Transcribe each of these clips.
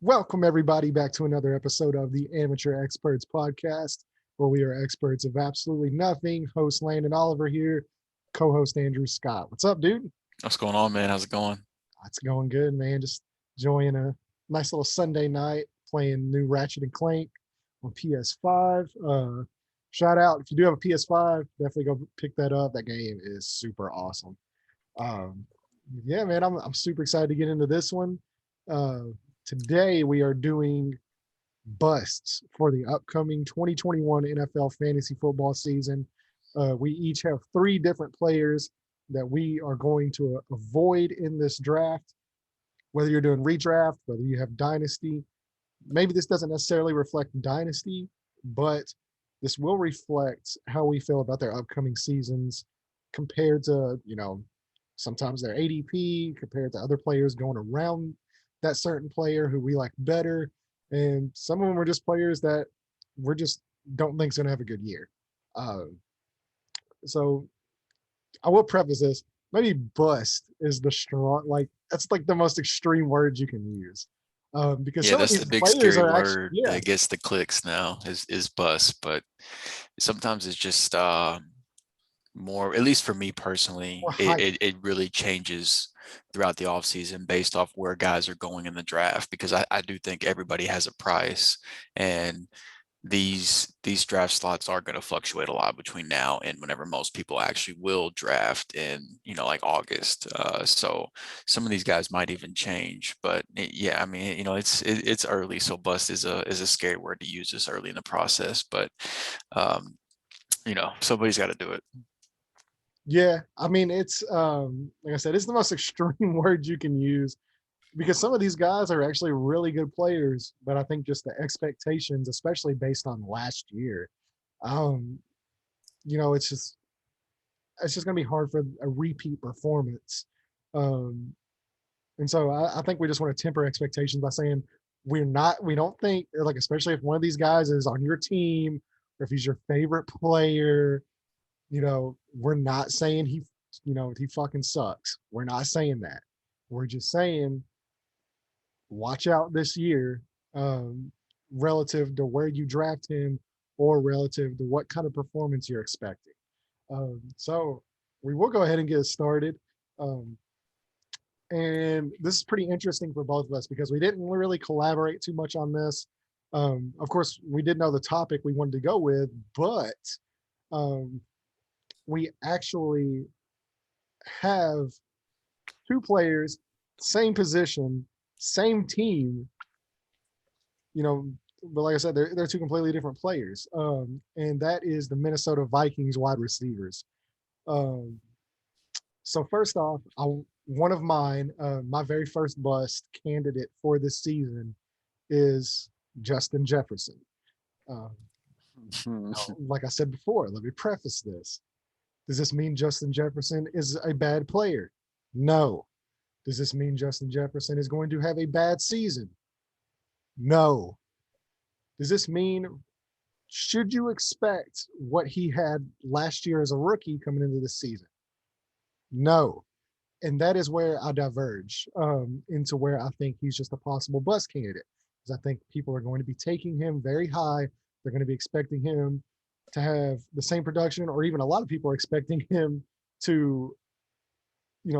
Welcome, everybody, back to another episode of the Amateur Experts Podcast, where we are experts of absolutely nothing. Host Landon Oliver here, co host Andrew Scott. What's up, dude? What's going on, man? How's it going? It's going good, man. Just enjoying a nice little Sunday night playing new Ratchet and Clank on PS5. Shout out if you do have a PS5, definitely go pick that up. That game is super awesome. Um, yeah, man, I'm super excited to get into this one. Uh, Today we are doing busts for the upcoming 2021 NFL fantasy football season. We each have three different players that we are going to avoid in this draft. Whether you're doing redraft, whether you have dynasty, maybe this doesn't necessarily reflect dynasty, but this will reflect how we feel about their upcoming seasons compared to, sometimes their ADP compared to other players going around that certain player who we like better. And some of them are just players that we're just don't think is going to have a good year. Uh, so I will preface this. Maybe bust is the strong, like, that's like the most extreme word you can use. Because Yeah, some of that's these the big players scary are actually, word yeah, that gets the clicks now is bust, but sometimes it's just more, at least for me personally, more it, hype. it, it really changes throughout the offseason based off where guys are going in the draft because I do think everybody has a price, and these draft slots are going to fluctuate a lot between now and whenever most people actually will draft in, like August. So some of these guys might even change, but yeah, I mean, it's early, so bust is a scary word to use this early in the process, but um, somebody's got to do it. Yeah, I mean, it's like I said, it's the most extreme word you can use because some of these guys are actually really good players, but I think just the expectations, especially based on last year, um, it's just gonna be hard for a repeat performance. Um, and so I think we just want to temper expectations by saying we don't think, like, especially if one of these guys is on your team or if he's your favorite player, we're not saying he fucking sucks. We're not saying that. We're just saying watch out this year, um, relative to where you draft him or relative to what kind of performance you're expecting. So we will go ahead and get started. Um, and this is pretty interesting for both of us because we didn't really collaborate too much on this. Of course, we did know the topic we wanted to go with, but um, we actually have two players, same position, same team, you know, but like I said, they're two completely different players. And that is the Minnesota Vikings wide receivers. Um, so first off, one of mine, my very first bust candidate for this season is Justin Jefferson. Um, now, like I said before, let me preface this. Does this mean Justin Jefferson is a bad player? No. Does this mean Justin Jefferson is going to have a bad season? No. Does this mean should you expect what he had last year as a rookie coming into this season? No. And that is where I diverge into where I think he's just a possible bust candidate. Because I think people are going to be taking him very high. They're going to be expecting him to have the same production, or even a lot of people are expecting him to,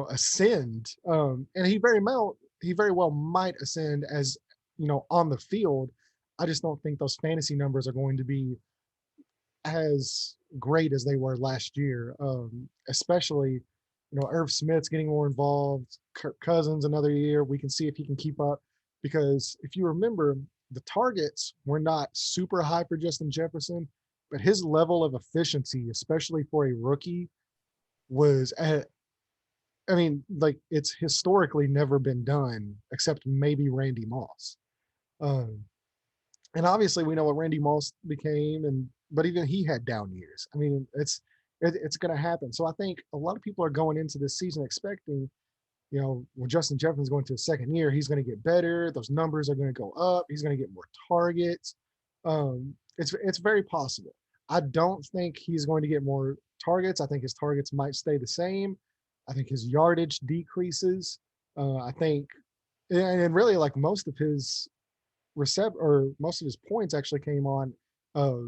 ascend. And he very well might ascend as, on the field. I just don't think those fantasy numbers are going to be as great as they were last year. Especially, Irv Smith's getting more involved. Kirk Cousins another year. We can see if he can keep up. Because if you remember, the targets were not super high for Justin Jefferson, but his level of efficiency, especially for a rookie, was at, I mean, like, it's historically never been done except maybe Randy Moss. Um, and obviously we know what Randy Moss became, and but even he had down years. I mean, it's going to happen. So I think a lot of people are going into this season expecting, when Justin Jefferson's going to his second year, he's going to get better. Those numbers are going to go up. He's going to get more targets. It's very possible. I don't think he's going to get more targets. I think his targets might stay the same. I think his yardage decreases. I think, and really, like, most of his most of his points actually came on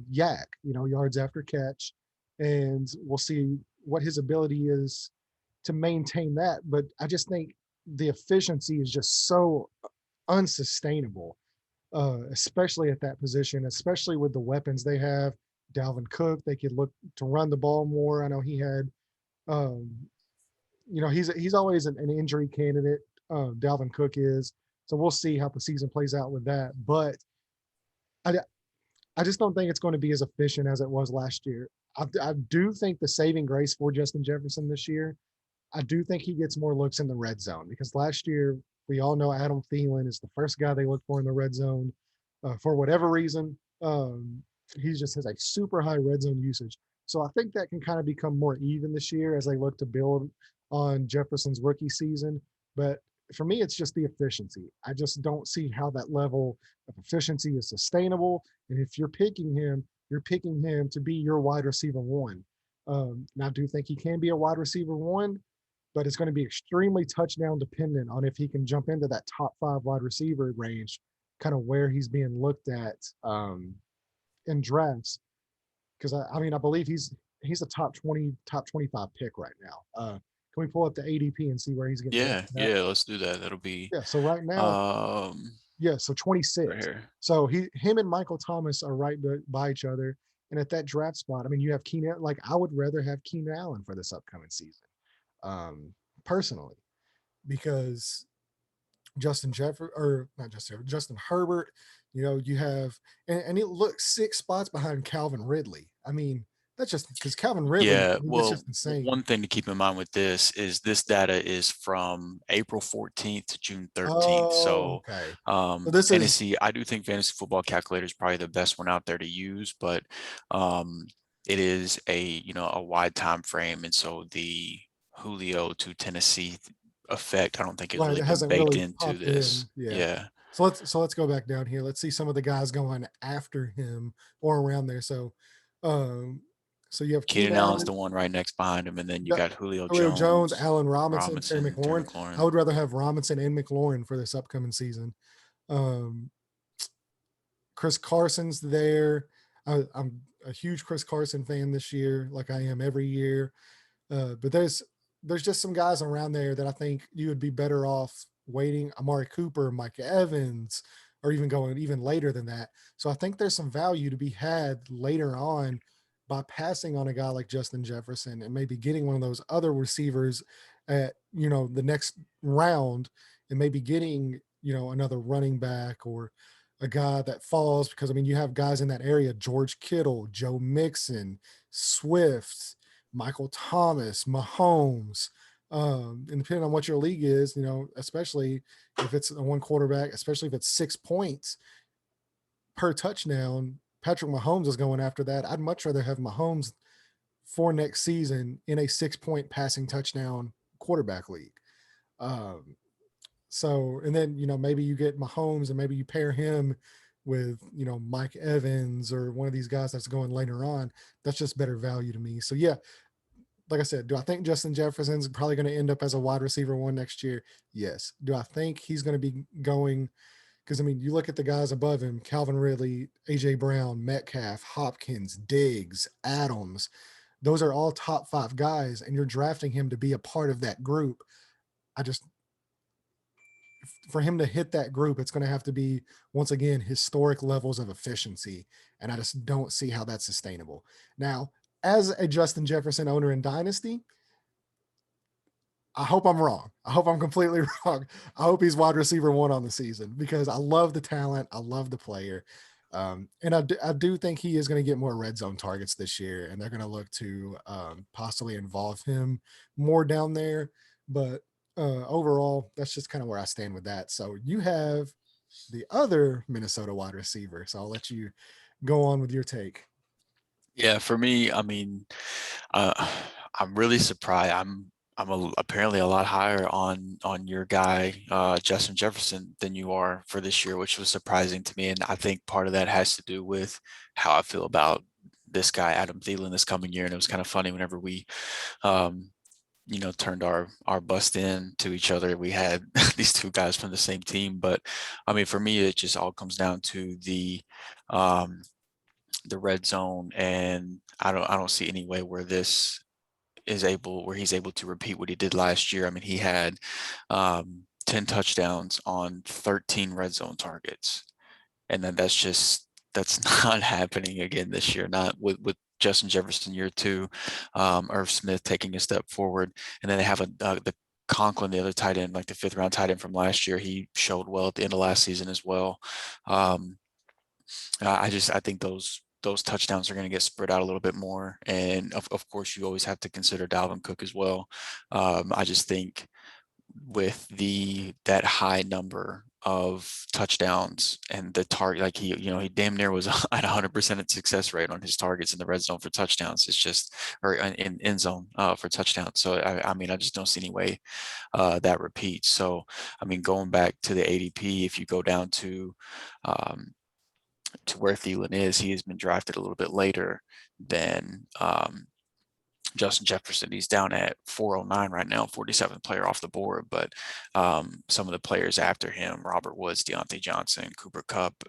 yak, yards after catch, and we'll see what his ability is to maintain that. But I just think the efficiency is just so unsustainable, especially at that position, especially with the weapons they have. Dalvin Cook, they could look to run the ball more. I know he had, um, he's always an injury candidate. Dalvin Cook is, so we'll see how the season plays out with that. But I, I just don't think it's going to be as efficient as it was last year. I do think the saving grace for Justin Jefferson this year, I do think he gets more looks in the red zone because last year we all know Adam Thielen is the first guy they look for in the red zone for whatever reason. He just has a super high red zone usage. So I think that can kind of become more even this year as they look to build on Jefferson's rookie season. But for me, it's just the efficiency. I just don't see how that level of efficiency is sustainable. And if you're picking him to be your wide receiver one. And I do think he can be a wide receiver one, but it's going to be extremely touchdown dependent on if he can jump into that top 5 wide receiver range, kind of where he's being looked at in drafts. Because I mean, I believe he's a top 20, top 25 pick right now. Can we pull up the ADP and see where he's getting Yeah, drafted at? yeah, let's do that. That'll be Yeah, so right now, um yeah, so right 26. here. So him and Michael Thomas are right by each other. And at that draft spot, I mean, you have Keenan. Like I would rather have Keenan Allen for this upcoming season, um, personally, because Justin Herbert. You have and it looks 6 spots behind Calvin Ridley. I mean, that's just because Calvin Ridley. Yeah, I mean, that's well, just insane. one thing to keep in mind with this is this data is from April 14th to June 13th. Oh, So, okay. So this is fantasy, I do think fantasy football calculator is probably the best one out there to use, but um, it is a wide time frame. And so the Julio to Tennessee effect, I don't think has right. really It been hasn't baked really into popped this. in. Yeah. Yeah. So let's go back down here. Let's see some of the guys going after him or around there. Um, so you have Keenan Keenan Allen's Allen, the one right next behind him, and then you yeah, got Julio Julio Jones, Jones, Allen Robinson, Terry Robinson, Terry McLaurin. I McLaurin. would rather have Robinson and McLaurin for this upcoming season. Um, Chris Carson's there. I'm a huge Chris Carson fan this year, like I am every year. But there's just some guys around there that I think you would be better off waiting. Amari Cooper, Mike Evans, or even going even later than that. So I think there's some value to be had later on by passing on a guy like Justin Jefferson and maybe getting one of those other receivers at the next round, and maybe getting another running back or a guy that falls, because I mean you have guys in that area: George Kittle, Joe Mixon, Swift, Michael Thomas, Mahomes. And depending on what your league is, especially if it's a one quarterback, especially if it's 6 points per touchdown, Patrick Mahomes is going after that. I'd much rather have Mahomes for next season in a 6 point passing touchdown quarterback league. Um, so, and then, maybe you get Mahomes and maybe you pair him with, Mike Evans or one of these guys that's going later on. That's just better value to me. So, yeah, like I said, do I think Justin Jefferson's probably going to end up as a wide receiver one next year? Yes. Do I think he's going to be going? Because I mean, you look at the guys above him: Calvin Ridley, AJ Brown, Metcalf, Hopkins, Diggs, Adams. Those are all top 5 guys, and you're drafting him to be a part of that group. I just, for him to hit that group, it's going to have to be, once again, historic levels of efficiency. And I just don't see how that's sustainable. Now, as a Justin Jefferson owner in Dynasty, I hope I'm wrong. I hope I'm completely wrong. I hope he's wide receiver one on the season because I love the talent. I love the player. And I do think he is going to get more red zone targets this year, and they're going to look to possibly involve him more down there. But overall, that's just kind of where I stand with that. So you have the other Minnesota wide receiver. So I'll let you go on with your take. Yeah, for me, I mean, uh, I'm really surprised. Apparently a lot higher on your guy Justin Jefferson than you are for this year, which was surprising to me. And I think part of that has to do with how I feel about this guy Adam Thielen this coming year. And it was kind of funny whenever we um, turned our bust in to each other. We had these two guys from the same team, but I mean, for me, it just all comes down to um, the red zone, and I don't see any way where he's able to repeat what he did last year. I mean, he had 10 touchdowns on 13 red zone targets, and then that's not happening again this year. Not with Justin Jefferson year two, Irv Smith taking a step forward, and then they have the Conklin, the other tight end, like the fifth round tight end from last year. He showed well at the end of last season as well. Um, I think those touchdowns are going to get spread out a little bit more, and of course you always have to consider Dalvin Cook as well. I just think with that high number of touchdowns and the target, like he damn near was at 100% success rate on his targets in the red zone for touchdowns. It's just, or in end zone for touchdowns. So I mean, I just don't see any way that repeats. So I mean, going back to the ADP, if you go down to where Thielen is, he has been drafted a little bit later than Justin Jefferson. He's down at 409 right now, 47th player off the board. But some of the players after him, Robert Woods, Deontay Johnson, Cooper Kupp,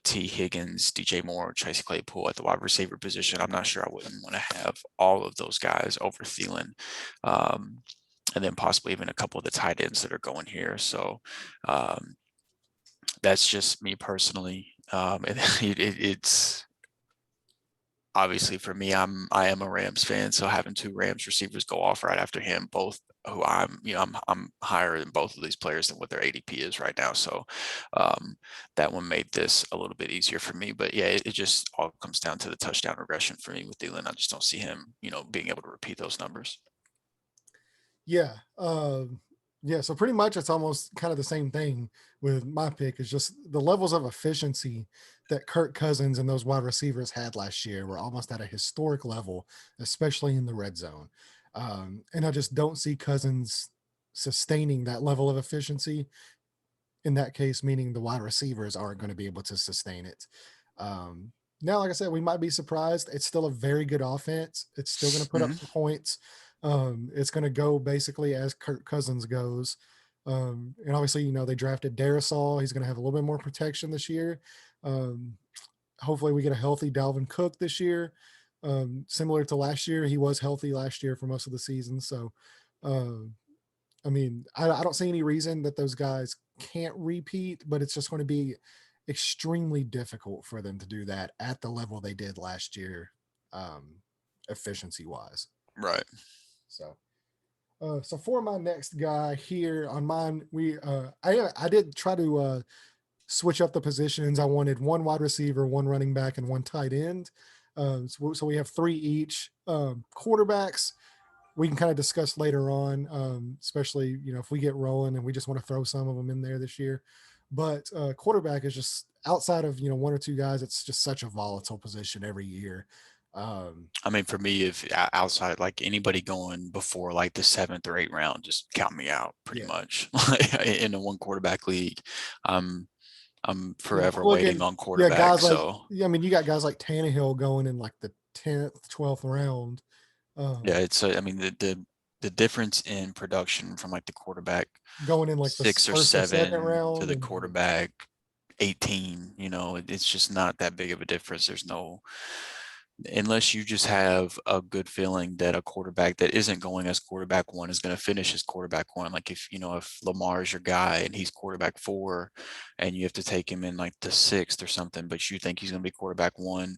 T. Higgins, DJ Moore, Tracy Claypool at the wide receiver position, I'm not sure I wouldn't want to have all of those guys over Thielen. And then possibly even a couple of the tight ends that are going here. So that's just me personally. It's obviously for me, I am a Rams fan, so having two Rams receivers go off right after him, both who I'm higher than both of these players than what their ADP is right now. So that one made this a little bit easier for me. But yeah, it just all comes down to the touchdown regression for me with Thielen. I just don't see him, being able to repeat those numbers. Yeah. Yeah. So pretty much it's almost kind of the same thing with my pick. Is just the levels of efficiency that Kirk Cousins and those wide receivers had last year were almost at a historic level, especially in the red zone. And I just don't see Cousins sustaining that level of efficiency in that case, meaning the wide receivers aren't going to be able to sustain it. Now, like I said, we might be surprised. It's still a very good offense. It's still going to put up Mhm. some points. It's going to go basically as Kirk Cousins goes. And obviously, they drafted Darisaw. He's going to have a little bit more protection this year. Um, Hopefully, we get a healthy Dalvin Cook this year. Similar to last year, he was healthy last year for most of the season. So, um, I mean, I don't see any reason that those guys can't repeat, but it's just going to be extremely difficult for them to do that at the level they did last year, efficiency wise. Right. So, so for my next guy here on mine, I did try to switch up the positions. I wanted one wide receiver, one running back, and one tight end. So we have three each. Quarterbacks we can kind of discuss later on, especially if we get rolling and we just want to throw some of them in there this year. But quarterback is just outside of one or two guys. It's just such a volatile position every year. Um, I mean, for me, if outside, like anybody going before like the seventh or eighth round, just count me out pretty yeah, much. In a one quarterback league, I'm I'm yeah. forever waiting Looking, on yeah, quarterback. guys like So yeah. I mean, you got guys like Tannehill going in like the 10th, 12th round. yeah, Um, it's I mean the difference in production from like the quarterback Going in like the six or first or second seven to round, the and yeah, quarterback 18, it's just not that big of a difference. There's no, unless you just have a good feeling that a quarterback that isn't going as quarterback one is going to finish as quarterback one. Like if Lamar is your guy and he's quarterback four and you have to take him in like the sixth or something, but you think he's going to be quarterback one,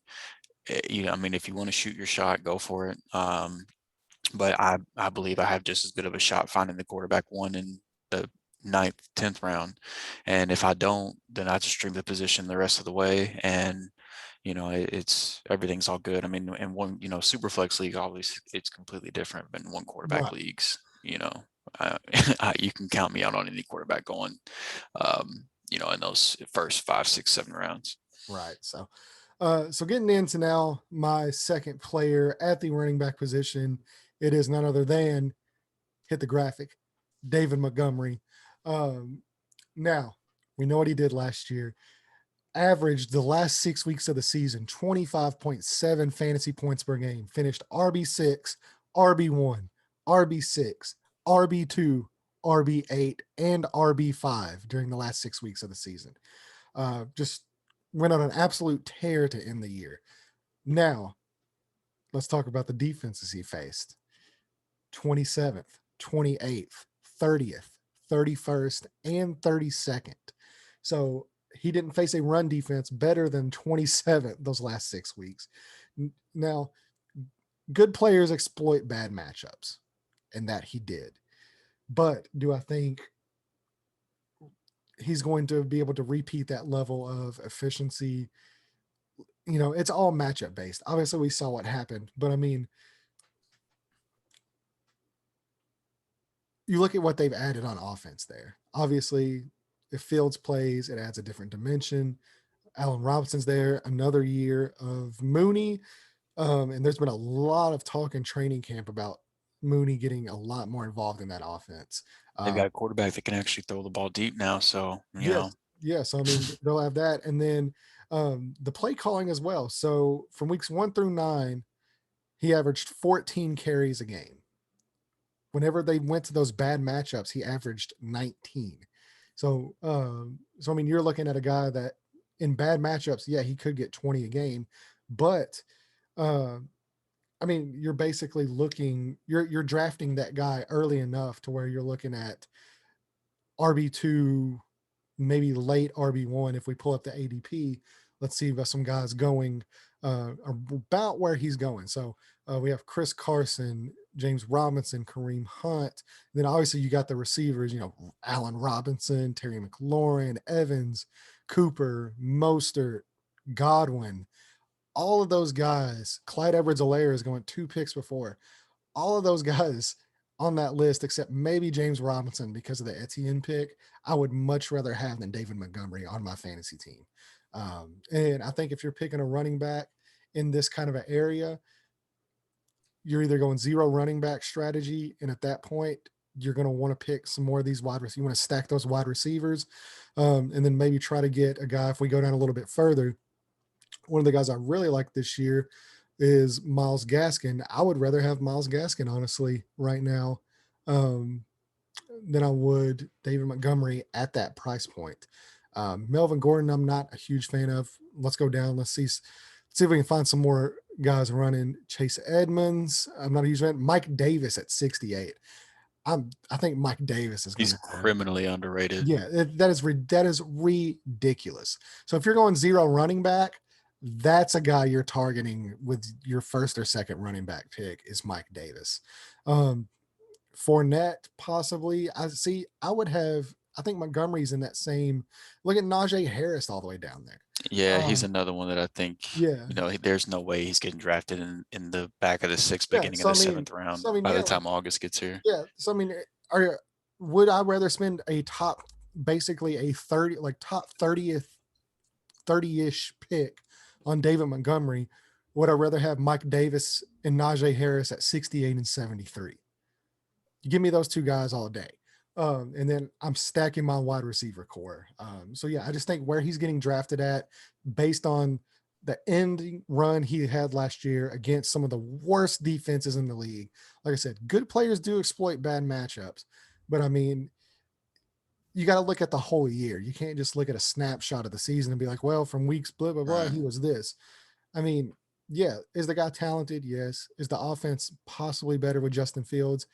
I mean, if you want to shoot your shot, go for it. But I believe I have just as good of a shot finding the quarterback one in the ninth, 10th round. And if I don't, then I just stream the position the rest of the way. And, it's everything's all good. I mean, in one, super flex league, always it's completely different than one quarterback right, leagues, uh, you can count me out on any quarterback going, in those first 5, 6, 7 rounds. right. So getting into now my second player at the running back position, it is none other than hit the graphic, David Montgomery. Um, Now we know what he did last year. Averaged the last 6 weeks of the season 25.7 fantasy points per game. Finished RB6, RB1, RB6, RB2, RB8, and RB5 during the last 6 weeks of the season. Just went on an absolute tear to end the year. Now, let's talk about the defenses he faced. 27th, 28th, 30th, 31st, and 32nd. So he didn't face a run defense better than 27th those last 6 weeks. Now, good players exploit bad matchups, and that he did. But do I think he's going to be able to repeat that level of efficiency? It's all matchup based. Obviously, we saw what happened, but I mean, you look at what they've added on offense there. Obviously, if Fields plays, it adds a different dimension. Allen Robinson's there, another year of Mooney. And there's been a lot of talk in training camp about Mooney getting a lot more involved in that offense. They've got a quarterback that can actually throw the ball deep now. So, Yes. Yes. I mean, they'll have that. And then the play calling as well. So from weeks 1 through 9, he averaged 14 carries a game. Whenever they went to those bad matchups, he averaged 19. So I mean, you're looking at a guy that in bad matchups, yeah, he could get 20 a game, but I mean, you're basically you're drafting that guy early enough to where you're looking at RB2, maybe late RB1. If we pull up the ADP, let's see if some guys going about where he's going. So we have Chris Carson, James Robinson, Kareem Hunt. Then obviously you got the receivers, Allen Robinson, Terry McLaurin, Evans, Cooper, Mostert, Godwin. All of those guys, Clyde Edwards-Helaire is going 2 picks before. All of those guys on that list, except maybe James Robinson because of the Etienne pick, I would much rather have than David Montgomery on my fantasy team. And I think if you're picking a running back in this kind of an area, you're either going 0 running back strategy, and at that point, you're going to want to pick some more of these wide receivers. You want to stack those wide receivers, and then maybe try to get a guy. If we go down a little bit further, one of the guys I really like this year is Myles Gaskin. I would rather have Myles Gaskin, honestly, right now, than I would David Montgomery at that price point. Melvin Gordon, I'm not a huge fan of. Let's go down. Let's see if we can find some more guys running. Chase Edmonds, I'm not a huge fan. Mike Davis at 68. I think Mike Davis is going he's to criminally underrated. Yeah, that is ridiculous. So if you're going 0 running back, that's a guy you're targeting with your first or second running back pick is Mike Davis. Fournette, possibly. I think Montgomery's in that same. Look at Najee Harris all the way down there. Yeah, he's another one that I think, Yeah. there's no way he's getting drafted in the back of the 6th, Yeah, beginning so of the I mean, 7th round so I mean, by yeah, the time August gets here. yeah. So I mean, would I rather spend a top, basically a 30, like top 30-ish pick on David Montgomery? Would I rather have Mike Davis and Najee Harris at 68 and 73? You give me those two guys all day. And then I'm stacking my wide receiver core. So yeah, I just think where he's getting drafted at, based on the ending run he had last year against some of the worst defenses in the league. Like I said, good players do exploit bad matchups, but I mean, you got to look at the whole year. You can't just look at a snapshot of the season and be like, well, from weeks blah blah blah, Right. he was this. I mean, yeah, is the guy talented? Yes. Is the offense possibly better with Justin Fields?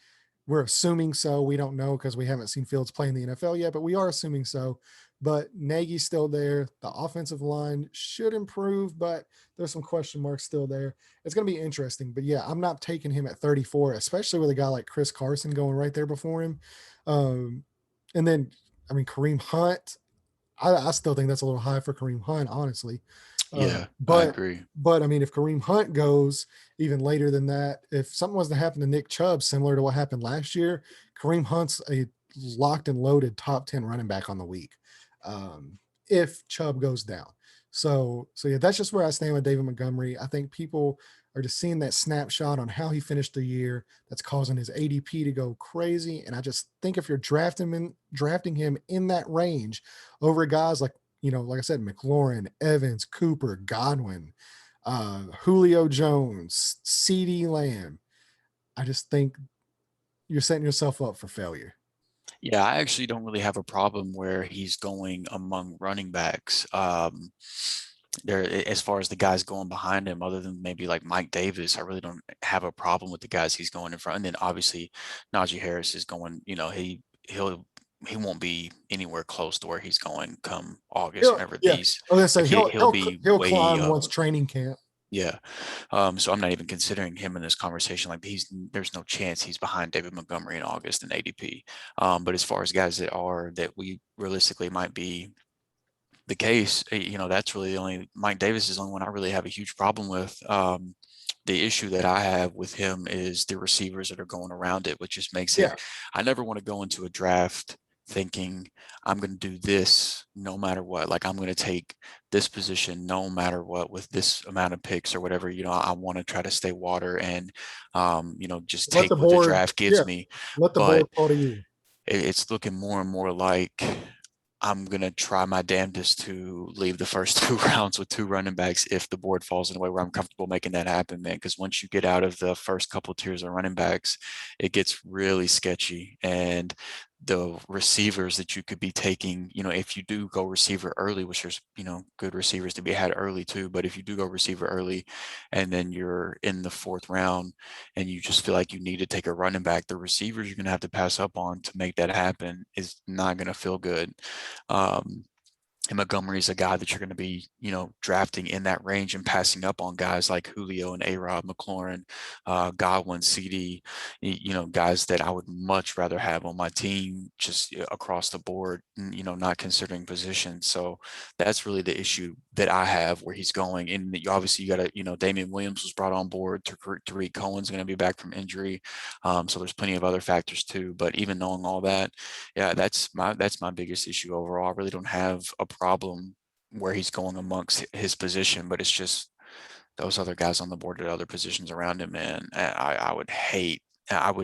We're assuming so. We don't know because we haven't seen Fields play in the NFL yet, but we are assuming so. But Nagy's still there. The offensive line should improve, but there's some question marks still there. It's going to be interesting. But yeah, I'm not taking him at 34, especially with a guy like Chris Carson going right there before him. And then, I mean, Kareem Hunt, I still think that's a little high for Kareem Hunt, honestly. Yeah, I But agree. I mean, if Kareem Hunt goes even later than that, if something was to happen to Nick Chubb, similar to what happened last year, Kareem Hunt's a locked and loaded top 10 running back on the week. If Chubb goes down. So yeah, that's just where I stand with David Montgomery. I think people are just seeing that snapshot on how he finished the year that's causing his ADP to go crazy. And I just think if you're drafting him in that range over guys like, like I said, McLaurin, Evans, Cooper, Godwin, Julio Jones, CeeDee Lamb, I just think you're setting yourself up for failure. Yeah, I actually don't really have a problem where he's going among running backs. As far as the guys going behind him, other than maybe like Mike Davis, I really don't have a problem with the guys he's going in front. And then obviously Najee Harris is going, he won't be anywhere close to where he's going come August, He'll, whenever yeah, these I was gonna like say he'll be he'll way climb up. once training camp. Yeah. So I'm not even considering him in this conversation. Like there's no chance he's behind David Montgomery in August in ADP. But as far as guys that we realistically might be the case, that's really the only Mike Davis is the only one I really have a huge problem with. The issue that I have with him is the receivers that are going around it, which just makes it. Yeah, I never want to go into a draft thinking I'm going to do this no matter what. Like I'm going to take this position no matter what with this amount of picks or whatever. I want to try to stay water and, just let the take what the board. draft gives Yeah, me. let the But board fall to you. it's looking more and more like I'm going to try my damnedest to leave the first 2 rounds with 2 running backs if the board falls in a way where I'm comfortable making that happen, man. Because once you get out of the first couple of tiers of running backs, it gets really sketchy. And the receivers that you could be taking, if you do go receiver early, which there's, good receivers to be had early too. But if you do go receiver early and then you're in the 4th round and you just feel like you need to take a running back, the receivers you're going to have to pass up on to make that happen is not going to feel good. Um, and Montgomery is a guy that you're going to be, drafting in that range and passing up on guys like Julio and A-Rod, McLaurin, Godwin, CD, guys that I would much rather have on my team just across the board, not considering position. So that's really the issue that I have where he's going. And obviously you got to, Damian Williams was brought on board. Tariq Cohen's going to be back from injury. So there's plenty of other factors too. But even knowing all that, yeah, that's my biggest issue overall. I really don't have a problem where he's going amongst his position, but it's just those other guys on the board at other positions around him, man. I would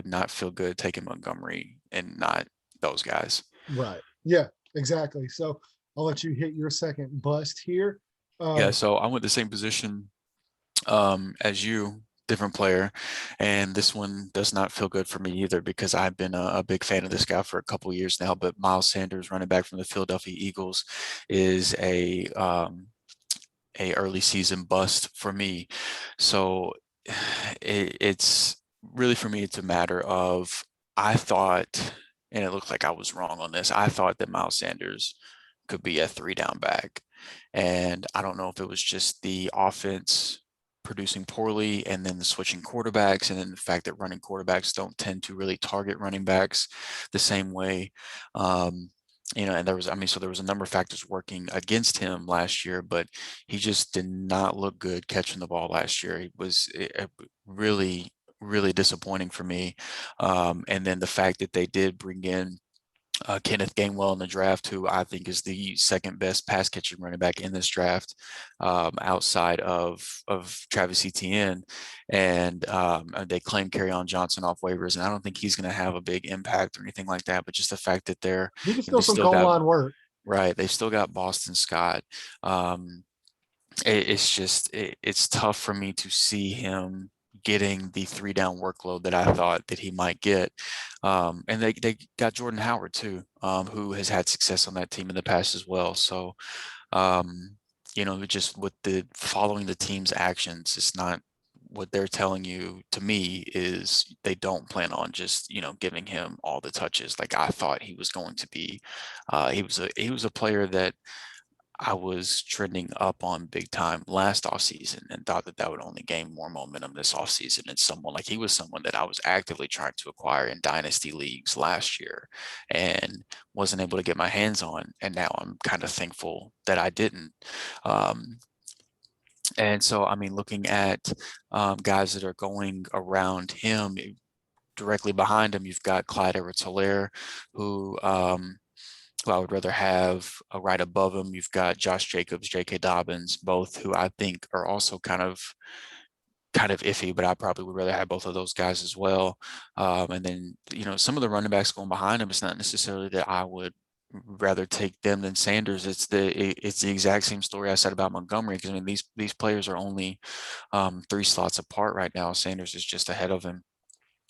not feel good taking Montgomery and not those guys. Right. Yeah, exactly. So I'll let you hit your second bust here. Yeah, Um, so I went the same position as you, different player, and this one does not feel good for me either because I've been a big fan of this guy for a couple of years now. But Miles Sanders, running back from the Philadelphia Eagles, is a early season bust for me. So it's really for me, it's a matter of I thought, and it looked like I was wrong on this. I thought that Miles Sanders could be a 3 down back. And I don't know if it was just the offense producing poorly and then the switching quarterbacks and then the fact that running quarterbacks don't tend to really target running backs the same way. And there was a number of factors working against him last year, but he just did not look good catching the ball last year. He was really, really disappointing for me. And then the fact that they did bring in Kenneth Gainwell in the draft, who I think is the second best pass catching running back in this draft, outside of Travis Etienne, and they claim on Johnson off waivers, and I don't think he's going to have a big impact or anything like that. But just the fact that he can they still some still goal got line work. right, they still got Boston Scott. Um, it's tough for me to see him getting the 3 down workload that I thought that he might get. And they got Jordan Howard too, who has had success on that team in the past as well. So, just with the following the team's actions, it's not what they're telling you to me is they don't plan on just, giving him all the touches like I thought he was going to be. He was a player that I was trending up on big time last offseason and thought that would only gain more momentum this offseason. And he was someone that I was actively trying to acquire in dynasty leagues last year and wasn't able to get my hands on. And now I'm kind of thankful that I didn't. And so, I mean, looking at guys that are going around him, directly behind him, you've got Clyde Edwards-Helaire, who I would rather have right above him. You've got Josh Jacobs, J.K. Dobbins, both who I think are also kind of iffy, but I probably would rather have both of those guys as well. And then, some of the running backs going behind him, it's not necessarily that I would rather take them than Sanders. It's the exact same story I said about Montgomery, because I mean these players are only 3 slots apart right now. Sanders is just ahead of him.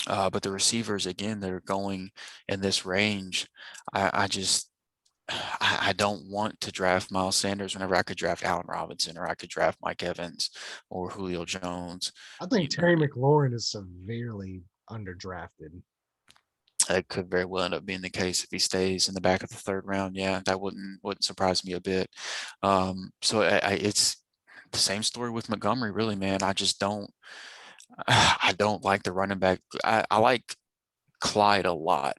But the receivers, again, that are going in this range, I just I don't want to draft Miles Sanders whenever I could draft Allen Robinson or I could draft Mike Evans or Julio Jones. I You think know, Terry McLaurin is severely underdrafted. that could very well end up being the case if he stays in the back of the third round. Yeah, that wouldn't surprise me a bit. So it's the same story with Montgomery, really, man. I just don't I don't like the running back. I like Clyde a lot.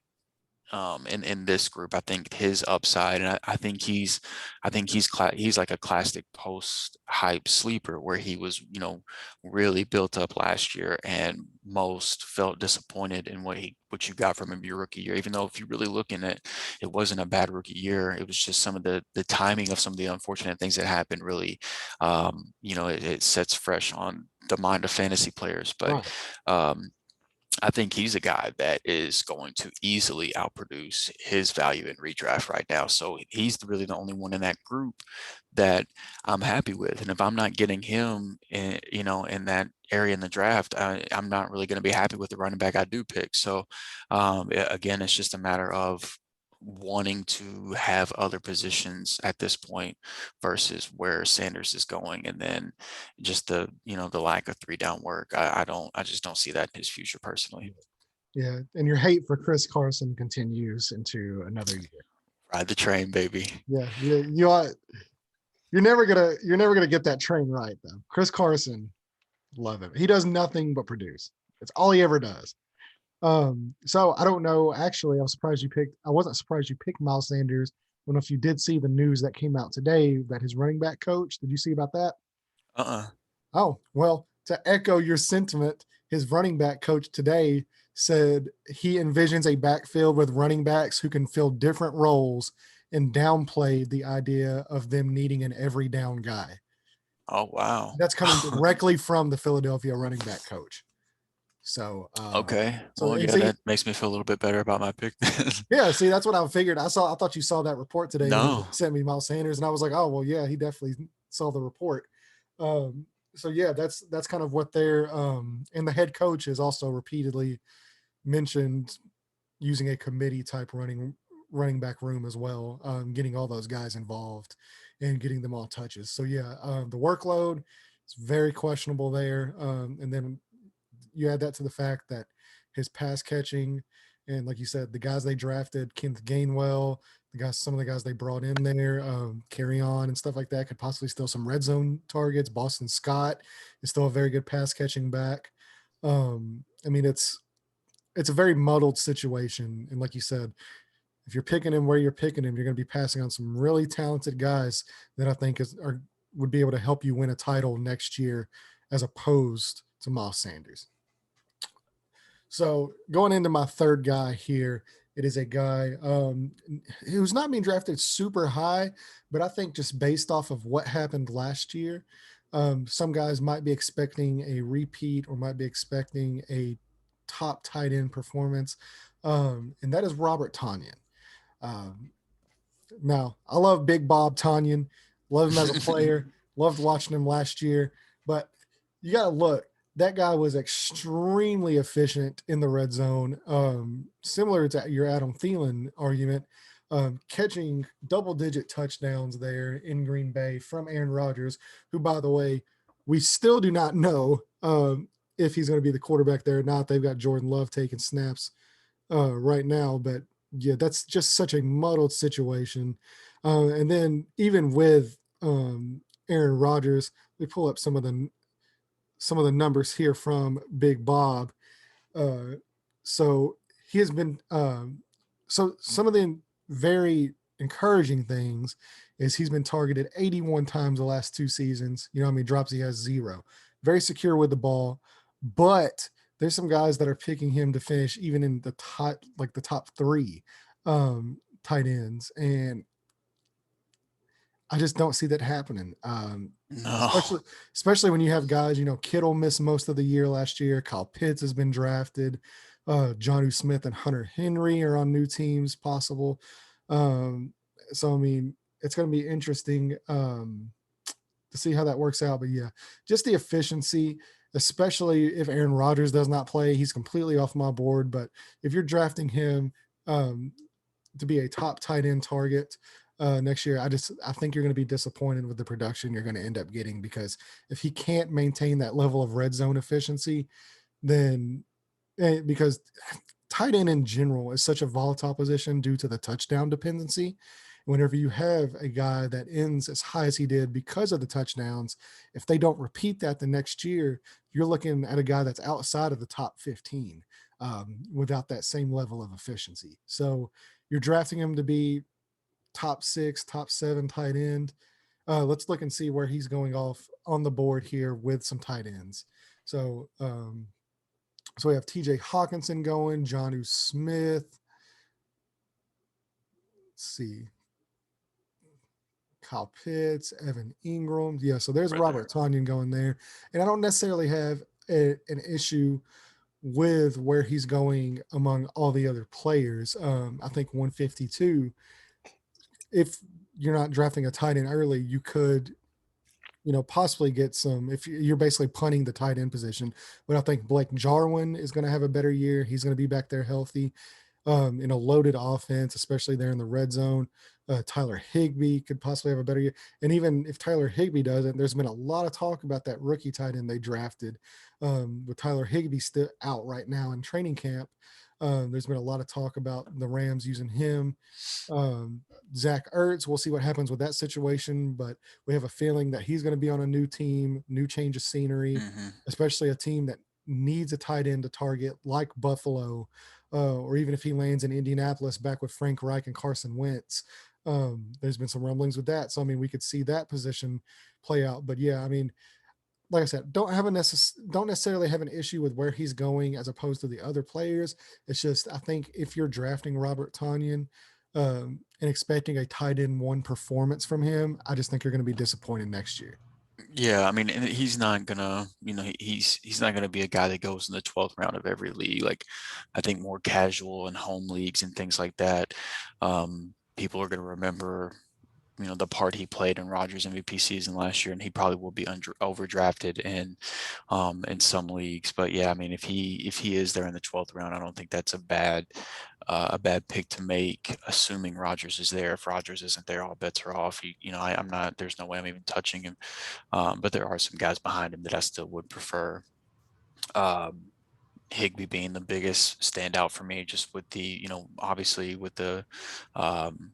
In this group. I think his upside, and he's like a classic post hype sleeper where he was, really built up last year, and most felt disappointed in what you got from him your rookie year. Even though if you really look in it, it wasn't a bad rookie year. It was just some of the timing of some of the unfortunate things that happened really, it sets fresh on the mind of fantasy players. But Right. um, I think he's a guy that is going to easily outproduce his value in redraft right now. So he's really the only one in that group that I'm happy with. And if I'm not getting him, in that area in the draft, I'm not really going to be happy with the running back I do pick. So again, it's just a matter of wanting to have other positions at this point versus where Sanders is going, and then just the lack of three down work. I just don't see that in his future personally. Yeah, and your hate for Chris Carson continues into another year. Ride the train, baby. Yeah, you are. You're never gonna get that train right though. Chris Carson, love him. He does nothing but produce. That's all he ever does. So I don't know. Actually, I wasn't surprised you picked Miles Sanders. I don't know if you did see the news that came out today that his running back coach. Did you see about that? Uh-uh. Oh, well, to echo your sentiment, his running back coach today said he envisions a backfield with running backs who can fill different roles and downplayed the idea of them needing an every down guy. Oh wow. That's coming directly from the Philadelphia running back coach. So, Okay. Well, and yeah, see, that makes me feel a little bit better about my pick then. yeah, see, that's what I figured. I thought you saw that report today when you No. sent me Miles Sanders, and I was like, oh well, yeah, he definitely saw the report. So yeah, that's kind of what they're and the head coach has also repeatedly mentioned using a committee type running back room as well, getting all those guys involved and getting them all touches. So yeah, the workload is very questionable there, and then you add that to the fact that his pass catching and like you said, the guys they drafted, Kenneth Gainwell, some of the guys they brought in there, carry on and stuff like that, could possibly steal some red zone targets. Boston Scott is still a very good pass catching back. I mean, it's a very muddled situation, and like you said, if you're picking him where you're picking him, you're going to be passing on some really talented guys that I think would be able to help you win a title next year, as opposed to Miles Sanders. So going into my third guy here, it is a guy who's not being drafted super high, but I think just based off of what happened last year, some guys might be expecting a repeat or might be expecting a top tight end performance, and that is Robert Tonyan. Um, Now, I love Big Bob Tonyan, love him as a player, loved watching him last year, but you got to look. That guy was extremely efficient in the red zone, similar to your Adam Thielen argument, catching double-digit touchdowns there in Green Bay from Aaron Rodgers, who, by the way, we still do not know if he's going to be the quarterback there or not. They've got Jordan Love taking snaps right now, but yeah, that's just such a muddled situation. And then even with Aaron Rodgers, we pull up some of the numbers here from Big Bob. Uh, so he has been so some of the very encouraging things is he's been targeted 81 times the last two seasons. You know how many drops he has? Zero. Very secure with the ball, but there's some guys that are picking him to finish even in the top three tight ends, and I just don't see that happening. No. Especially when you have guys, Kittle missed most of the year last year. Kyle Pitts has been drafted. Jonnu Smith and Hunter Henry are on new teams possible. So I mean, it's going to be interesting to see how that works out. But yeah, just the efficiency. especially if Aaron Rodgers does not play. He's completely off my board. But if you're drafting him um, to be a top tight end target next year, I think you're going to be disappointed with the production you're going to end up getting, because if he can't maintain that level of red zone efficiency, then because tight end in general is such a volatile position due to the touchdown dependency. Whenever you have a guy that ends as high as he did because of the touchdowns, if they don't repeat that the next year, you're looking at a guy that's outside of the top 15 without that same level of efficiency. So you're drafting him to be top 6, top 7 tight end. Let's look and see where he's going off on the board here with some tight ends. So, so we have TJ Hawkinson going, Jonnu Smith. Let's see. Kyle Pitts, Evan Ingram. Yeah, so there's Right there. Robert Tonyan going there. And I don't necessarily have an issue with where he's going among all the other players. I think 152, if you're not drafting a tight end early, you could, possibly get some, if you're basically punting the tight end position. But I think Blake Jarwin is going to have a better year. He's going to be back there healthy in a loaded offense, especially there in the red zone. Tyler Higbee could possibly have a better year. And even if Tyler Higbee doesn't, there's been a lot of talk about that rookie tight end they drafted with Tyler Higbee still out right now in training camp. There's been a lot of talk about the Rams using him. Um, Zach Ertz, we'll see what happens with that situation, but we have a feeling that he's going to be on a new team, new change of scenery, Mm-hmm. especially a team that needs a tight end to target like Buffalo, or even if he lands in Indianapolis back with Frank Reich and Carson Wentz. There's been some rumblings with that. So, I mean, we could see that position play out. But yeah, I mean, like I said, don't necessarily have an issue with where he's going as opposed to the other players. It's just, I think if you're drafting Robert Tonyan and expecting a tight end one performance from him, I just think you're going to be disappointed next year. Yeah, I mean, and he's not gonna, he's not gonna be a guy that goes in the 12th round of every league. Like, I think more casual and home leagues and things like that. People are gonna remember, the part he played in Rodgers' MVP season last year, and he probably will be overdrafted in some leagues. But yeah, I mean, if he is there in the 12th round, I don't think that's a bad pick to make, assuming Rodgers is there. If Rodgers isn't there, all bets are off. I'm not. There's no way I'm even touching him. But there are some guys behind him that I still would prefer. Um, Higbee being the biggest standout for me, just with obviously with um,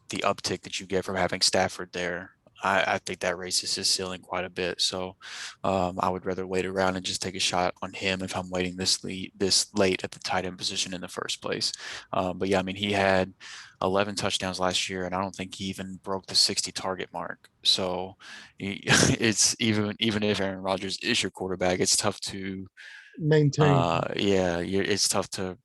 the uptick that you get from having Stafford there. I think that raises his ceiling quite a bit. So I would rather wait around and just take a shot on him if I'm waiting this late at the tight end position in the first place. But yeah, I mean, he had 11 touchdowns last year, and I don't think he even broke the 60 target mark. So it's even if Aaron Rodgers is your quarterback, it's tough to Maintain. yeah, it's tough to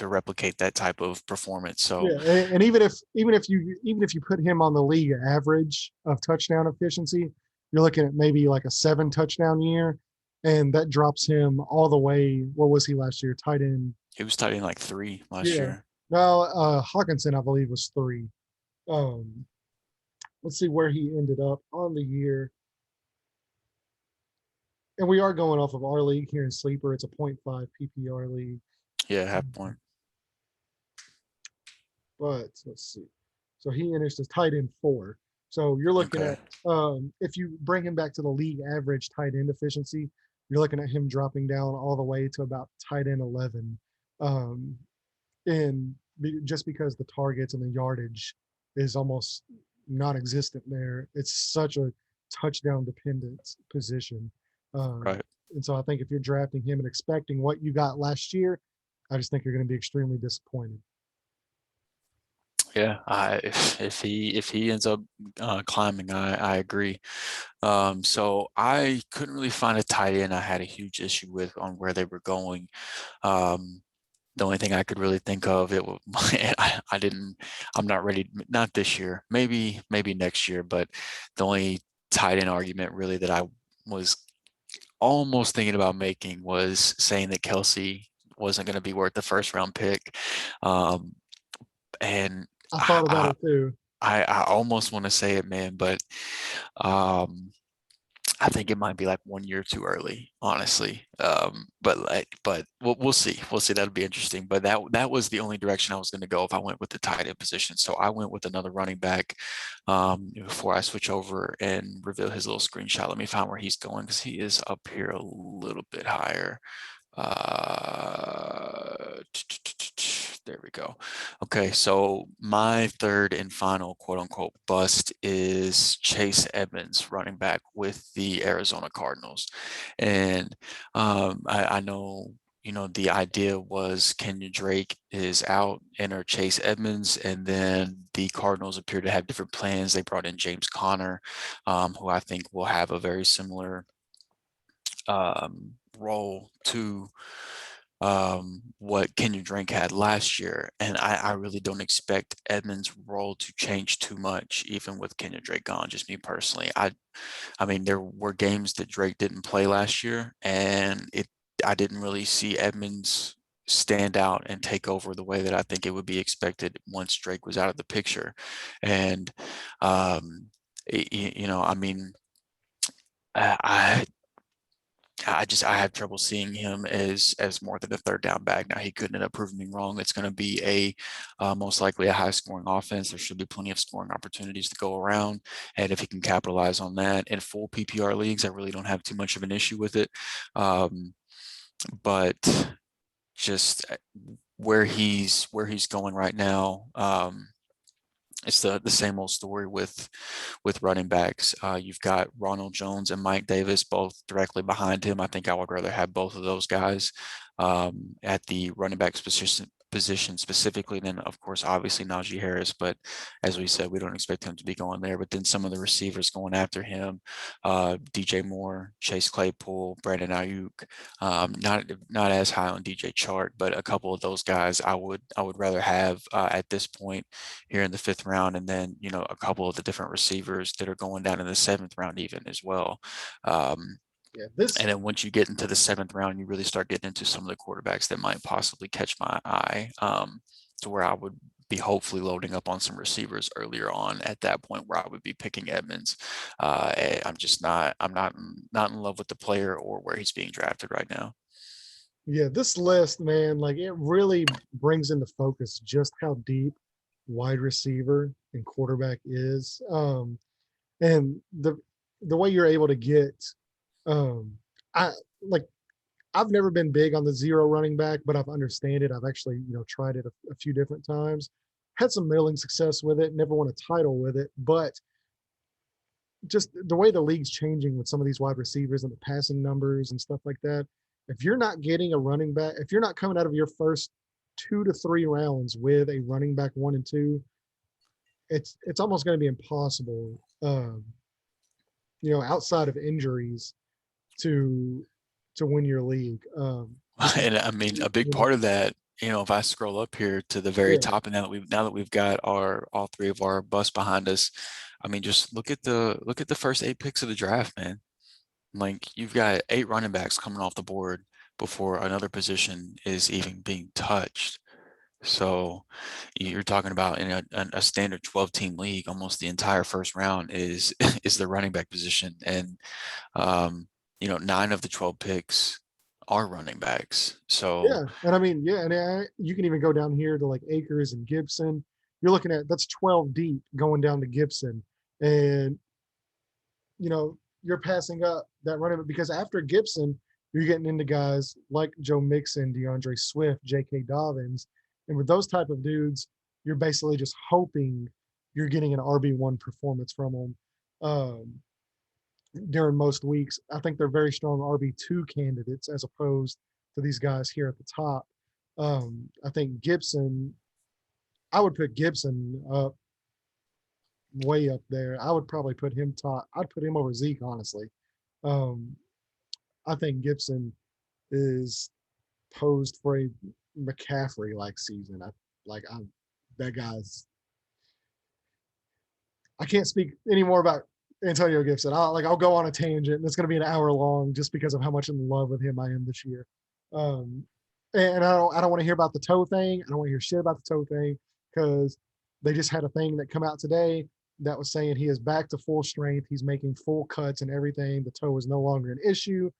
replicate that type of performance. So Yeah, and even if you put him on the league average of touchdown efficiency, you're looking at maybe like a 7 touchdown year, and that drops him all the way. What was he last year? Tight end. he was tight end like 3 last Yeah. year. No, Hawkinson, I believe, was 3. Um, let's see where he ended up on the year. And we are going off of our league here in Sleeper. It's a .5 PPR league. Yeah, half point. But let's see. So he enters as tight end 4. So you're looking Okay. at if you bring him back to the league average tight end efficiency, you're looking at him dropping down all the way to about tight end 11. Um, and just because the targets and the yardage is almost non-existent there, it's such a touchdown dependent position. Um, Right. and so I think if you're drafting him and expecting what you got last year, I just think you're going to be extremely disappointed. Yeah. If he ends up climbing, I agree. So I couldn't really find a tight end I had a huge issue with on where they were going. Um, the only thing I could really think of I didn't. I'm not ready. Not this year. Maybe next year. But the only tight end argument really that I was almost thinking about making was saying that Kelsey wasn't going to be worth the first round pick. Um, and I thought about I, it too. I almost want to say it, man, but um, I think it might be like 1 year too early, honestly. But we'll see. We'll see. That'll be interesting. But that was the only direction I was going to go if I went with the tight end position. So I went with another running back before I switch over and reveal his little screenshot. Let me find where he's going because he is up here a little bit higher. There we go. Okay, so my third and final quote unquote bust is Chase Edmonds, running back with the Arizona Cardinals. And I know, the idea was Kenyon Drake is out, enter Chase Edmonds, and then the Cardinals appear to have different plans. They brought in James Conner, who I think will have a very similar role to what Kenyon Drake had last year. And I really don't expect Edmonds' role to change too much, even with Kenyon Drake gone, just me personally. I mean, there were games that Drake didn't play last year, and I didn't really see Edmonds stand out and take over the way that I think it would be expected once Drake was out of the picture. And, I mean, I I have trouble seeing him as more than a third down back. Now he could end up proving me wrong. It's going to be most likely a high scoring offense. There should be plenty of scoring opportunities to go around, and if he can capitalize on that in full PPR leagues, I really don't have too much of an issue with it. But just where he's going right now. It's the same old story with running backs. You've got Ronald Jones and Mike Davis both directly behind him. I think I would rather have both of those guys at the running back position specifically than, of course, obviously Najee Harris. But as we said, we don't expect him to be going there. But then some of the receivers going after him, DJ Moore, Chase Claypool, Brandon Ayuk, not as high on DJ Chark, but a couple of those guys I would rather have at this point here in the fifth round, and then a couple of the different receivers that are going down in the seventh round even as well. Yeah, And then once you get into the seventh round, you really start getting into some of the quarterbacks that might possibly catch my eye, to where I would be hopefully loading up on some receivers earlier on at that point where I would be picking Edmonds. I'm not in love with the player or where he's being drafted right now. yeah, this list, man, like it really brings into focus just how deep wide receiver and quarterback is. And the way you're able to get um I like I've never been big on the zero running back, but I've understand it. I've actually, tried it a few different times. Had some middling success with it, never won a title with it, but just the way the league's changing with some of these wide receivers and the passing numbers and stuff like that. If you're not getting a running back, if you're not coming out of your first 2 to 3 rounds with a running back 1 and 2, it's almost going to be impossible, outside of injuries to win your league. And I mean, a big part of that, if I scroll up here to the very Yeah, top, and now that we've got all three of our busts behind us, I mean, just look at the first 8 picks of the draft, man. Like you've got 8 running backs coming off the board before another position is even being touched. So you're talking about in a standard 12-team league, almost the entire first round is is the running back position, and 9 of the 12 picks are running backs. So yeah, and I mean, yeah, and you can even go down here to like Akers and Gibson. You're looking at that's 12 deep going down to Gibson, and you're passing up that running back because after Gibson, you're getting into guys like Joe Mixon, DeAndre Swift, J.K. Dobbins, and with those type of dudes, you're basically just hoping you're getting an RB1 performance from them during most weeks. I think they're very strong RB2 candidates as opposed to these guys here at the top. I think Gibson, I would put Gibson up way up there. I would probably put him top. I'd put him over Zeke, honestly. Um, I think Gibson is posed for a McCaffrey like season. That guy's. I can't speak anymore about Antonio Gibson. I'll go on a tangent. And it's going to be an hour long just because of how much in love with him I am this year. Um, and I don't want to hear about the toe thing. I don't want to hear shit about the toe thing because they just had a thing that come out today. that was saying he is back to full strength. He's making full cuts and everything. The toe is no longer an issue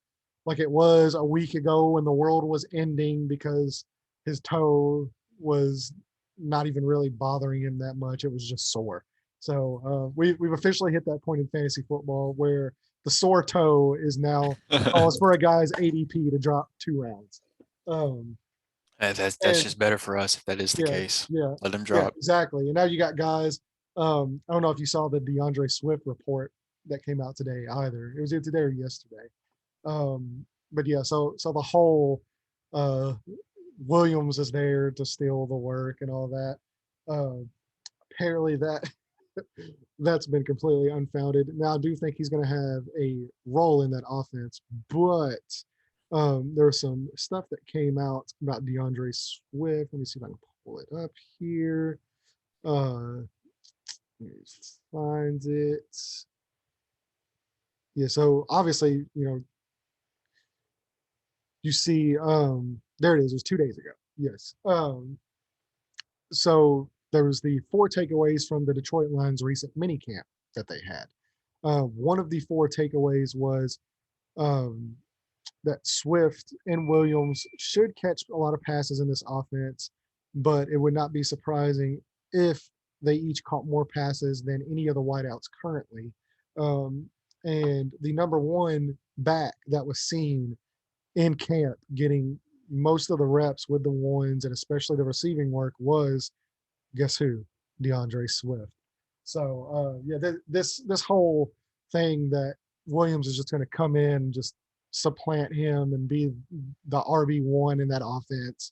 like it was a week ago when the world was ending because his toe was not even really bothering him that much. It was just sore. So we've officially hit that point in fantasy football where the sore toe is now calls for a guy's ADP to drop 2 rounds. Um, That's and just better for us if that is the yeah, case. yeah, Let them yeah, drop. exactly. And now you got guys. I don't know if you saw the DeAndre Swift report that came out today either. It was either today or yesterday. But yeah, so the whole uh, Williams is there to steal the work and all that. Uh, Apparently that that's been completely unfounded. Now I do think he's going to have a role in that offense, but there's some stuff that came out about DeAndre Swift. Let me see if I can pull it up here. Let me find it. Yeah, so obviously, you see, there it is. It was 2 days ago. Yes. So there was the 4 takeaways from the Detroit Lions recent mini camp that they had. One of the 4 takeaways was um, that Swift and Williams should catch a lot of passes in this offense, but it would not be surprising if they each caught more passes than any of the wideouts currently. Um, and the number one back that was seen in camp getting most of the reps with the ones and especially the receiving work was guess who? DeAndre Swift. So yeah, this whole thing that Williams is just going to come in and just supplant him and be the RB1 in that offense.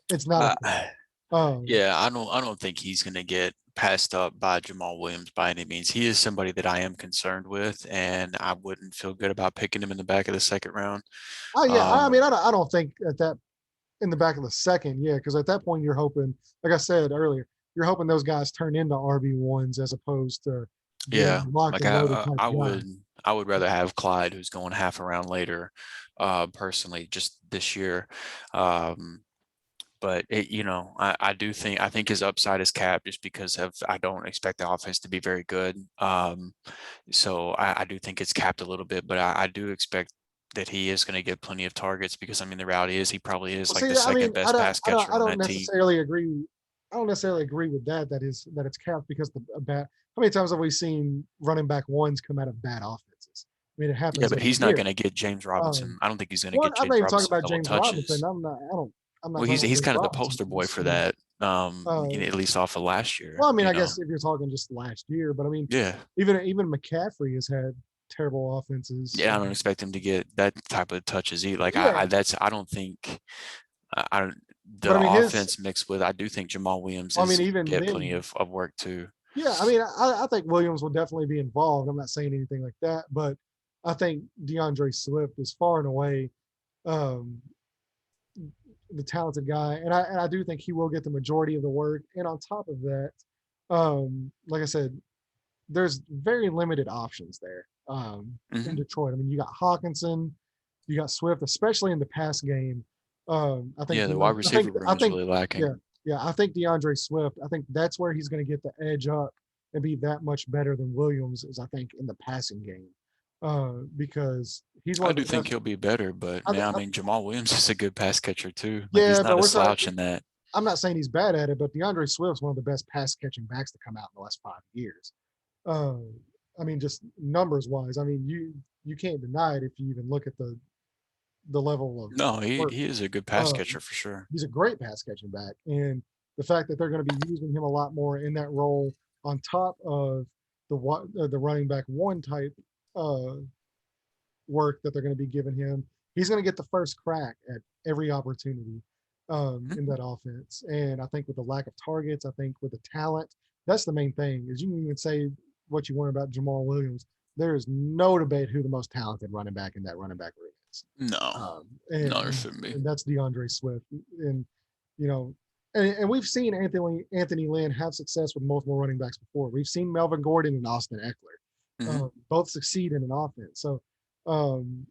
It's not a Uh, thing. Um, yeah, I don't think he's going to get passed up by Jamal Williams by any means. He is somebody that I am concerned with, and I wouldn't feel good about picking him in the back of the second round. oh yeah, I Um, mean I don't think at that in the back of the second, yeah, because at that point you're hoping, like I said earlier, you're hoping those guys turn into RB1s as opposed to being yeah, locked like and loaded type I guy. would rather have Clyde, who's going half a round later, personally, just this year. Um, but I do think his upside is capped just because of I don't expect the offense to be very good. So I do think it's capped a little bit, but I do expect that he is going to get plenty of targets because I mean the reality is he probably is Well, like see, the I mean, second best pass I catcher on don't that team. necessarily agree. I don't necessarily agree with that. That it's capped because the bad. How many times have we seen running back ones come out of bad offenses? I mean, it Yeah, happens but every he's not year. going to get James Um, Robinson. I don't think he's going to well, get I'm not James even talking Robinson about double James Robinson. touches. I'm not Well, talking about he's James kind of the Robinson poster per boy for se. that. Um, At least off of last year, well, I mean, I guess if you're talking just last year, but I mean, Yeah. even McCaffrey has had terrible offenses. Yeah, I don't expect him to get that type of touches either. Like Yeah, I don't think I don't but the I mean, his. offense mixed with I do think Jamal Williams I mean, is even get plenty then, of work too. yeah, I mean, I think Williams will definitely be involved. I'm not saying anything like that, but I think DeAndre Swift is far and away um, the talented guy, and I do think he will get the majority of the work. And on top of that, like I said, there's very limited options there in Hmm. Detroit. I mean, you got Hawkinson, you got Swift, especially in the pass game. I think Yeah, the wide receiver I room is think really yeah, lacking. yeah, I think DeAndre Swift. I think that's where he's going to get the edge up and be that much better than Williams is. I think in the passing game because he's one I of the do think best. he'll be better, but I, man, I I, mean Jamal Williams is a good pass catcher too. Like he's yeah, not but a we're talking. slouch in that. I'm not saying he's bad at it, but DeAndre Swift's one of the best pass catching backs to come out in the last 5 years. Uh, I mean, just numbers wise. I mean, you can't deny it if you even look at the level No, of he work. he is a good pass Um, catcher for sure. he's a great pass catching back, and the fact that they're going to be using him a lot more in that role on top of the running back one type uh, work that they're going to be giving him, he's going to get the first crack at every opportunity in Mhm. that offense. And I think with the lack of targets, I think with the talent, that's the main thing. Is you can even say what you want about Jamal Williams. There is no debate who the most talented running back in that running back room is, No, um, no, and, there and shouldn't be. and that's DeAndre Swift. And you know, and we've seen Anthony Lynn have success with multiple running backs before. We've seen Melvin Gordon and Austin Eckler Hmm. both succeed in an offense. So um,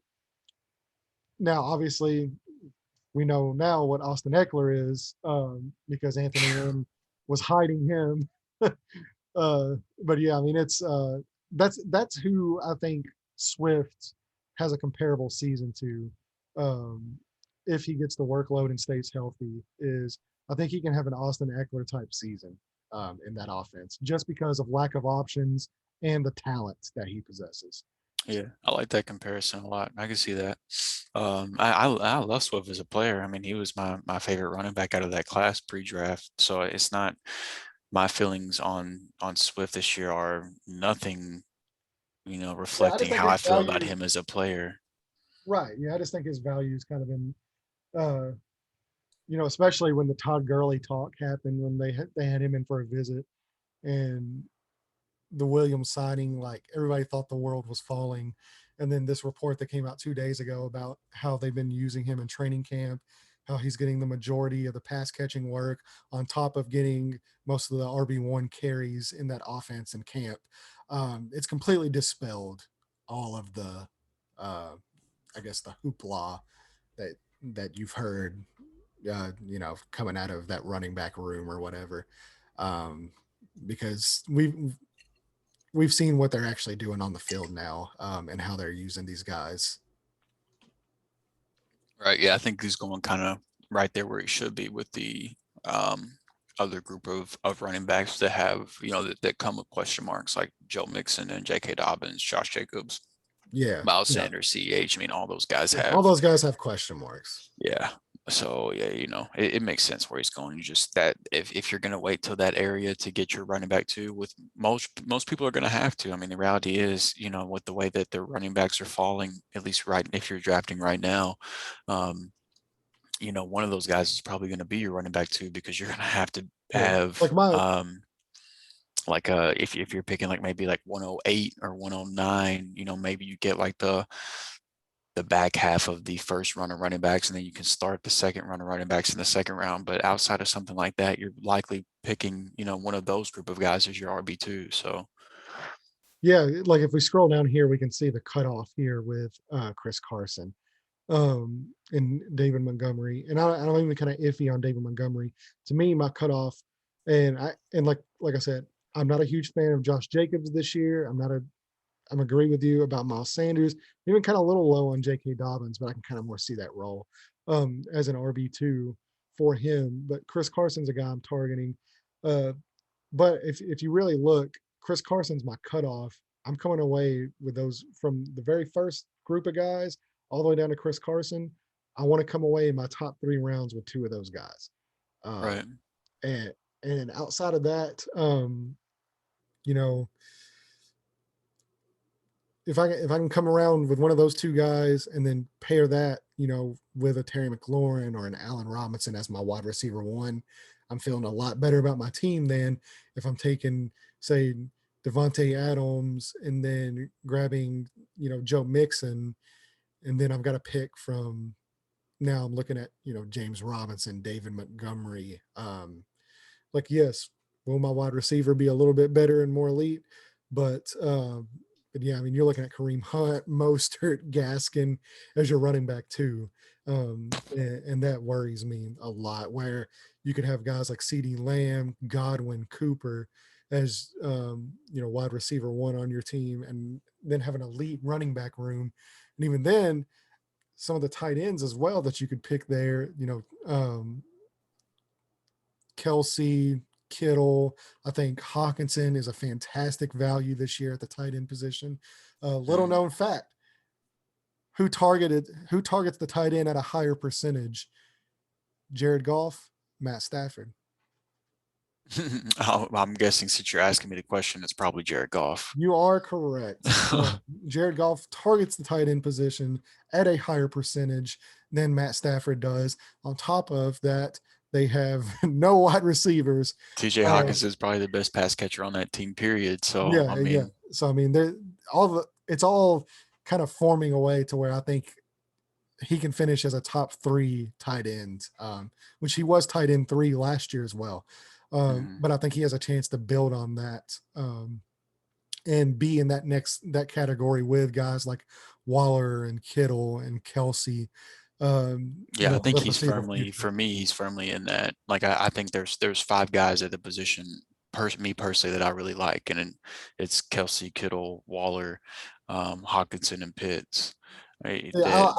now, obviously, we know now what Austin Eckler is because Anthony Lynn was hiding him uh, but yeah, I mean, that's who I think Swift has a comparable season to, um, if he gets the workload and stays healthy. Is I think he can have an Austin Eckler type season in that offense, just because of lack of options and the talent that he possesses. Yeah, I like that comparison a lot. I can see that. I love Swift as a player. I mean, he was my favorite running back out of that class pre-draft. So it's not my feelings on Swift this year are nothing, Yeah, I just reflecting think how I his feel about value, him as a player. right? Yeah, I just think his value is kind of in, uh, especially when the Todd Gurley talk happened when they had him in for a visit, and the Williams signing, like everybody thought the world was falling. And then this report that came out 2 days ago about how they've been using him in training camp, how he's getting the majority of the pass catching work on top of getting most of the RB1 carries in that offense in camp. It's completely dispelled all of the, uh, I guess, the hoopla that you've heard, coming out of that running back room or whatever. Um, because we've seen what they're actually doing on the field now, and how they're using these guys. Right. Yeah, I think he's going kind of right there where he should be with the um, other group of running backs that have, that come with question marks like Joe Mixon and J.K. Dobbins, Josh Jacobs, Yeah, Miles yeah, Sanders, CH. I mean, all those guys yeah. All have. those guys have question marks. Yeah. So yeah, it makes sense where he's going. You just that if you're gonna wait till that area to get your running back to, with most people are gonna have to. I mean, the reality is, with the way that the running backs are falling, at least right if you're drafting right now, um, one of those guys is probably gonna be your running back too, because you're gonna have to Yeah, like have my like if you're picking like maybe like 108 or 109, maybe you get like the back half of the first run of running backs, and then you can start the second run of running backs in the second round. But outside of something like that, you're likely picking, one of those group of guys as your RB2. So yeah, like if we scroll down here, we can see the cutoff here with Chris Carson, and David Montgomery. And I'm even kind of iffy on David Montgomery. To me, my cutoff, and like I said, I'm not a huge fan of Josh Jacobs this year. I'm agree with you about Miles Sanders. Even kind of a little low on J.K. Dobbins, but I can kind of more see that role as an RB2 for him. But Chris Carson's a guy I'm targeting. Uh, but if you really look, Chris Carson's my cutoff. I'm coming away with those from the very first group of guys all the way down to Chris Carson. I want to come away in my top 3 rounds with 2 of those guys. right. And and outside of that, you know, if I can come around with one of those 2 guys and then pair that, with a Terry McLaurin or an Allen Robinson as my wide receiver one, I'm feeling a lot better about my team than if I'm taking, say, Devontae Adams and then grabbing, Joe Mixon, and then I've got to pick from. Now I'm looking at, James Robinson, David Montgomery. Like, yes, will my wide receiver be a little bit better and more elite? But yeah, I mean, you're looking at Kareem Hunt, Mostert, Gaskin as your running back too. And that worries me a lot, where you could have guys like CeeDee Lamb, Godwin, Cooper as, wide receiver one on your team, and then have an elite running back room. And even then, some of the tight ends as well that you could pick there, Kelsey, Kittle. I think Hawkinson is a fantastic value this year at the tight end position. Little Mm. known fact: who targets the tight end at a higher percentage? Jared Goff, Matt Stafford. I'm guessing since you're asking me the question, it's probably Jared Goff. You are correct. Jared Goff targets the tight end position at a higher percentage than Matt Stafford does. On top of that, they have no wide receivers. TJ Uh, Hawkins is probably the best pass catcher on that team, period. So, I yeah. mean, So I mean, it's all kind of forming a way to where I think he can finish as a top 3 tight end, which he was tight end 3 last year as well. mhm. But I think he has a chance to build on that, and be in that category with guys like Waller and Kittle and Kelsey, Yeah, I for think the he's foreseeable firmly, future. for me, he's firmly in that. Like, I think there's 5 guys at the position me personally that I really like, and it's Kelsey, Kittle, Waller, Hawkinson, and Pitts. Right, Yeah, that